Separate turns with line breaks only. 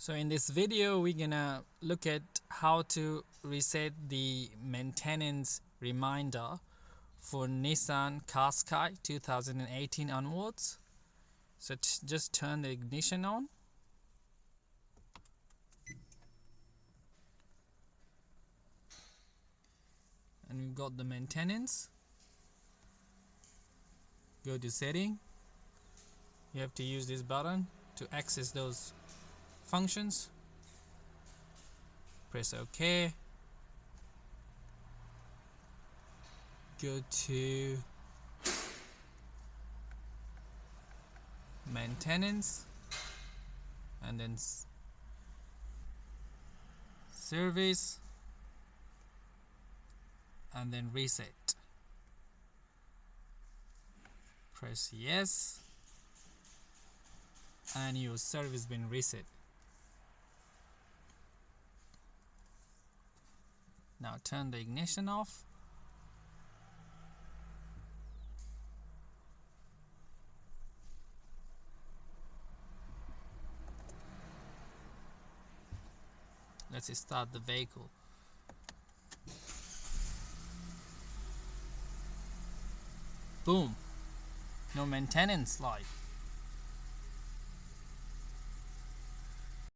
So in this video we're gonna look at how to reset the maintenance reminder for Nissan Qashqai 2018 onwards. So just turn the ignition on, and we've got the maintenance. Go to setting. You have to use this button to access those functions. Press OK. Go to maintenance and then service and then reset. Press yes and your service been reset. Now turn the ignition off. Let's start the vehicle. Boom! No maintenance light.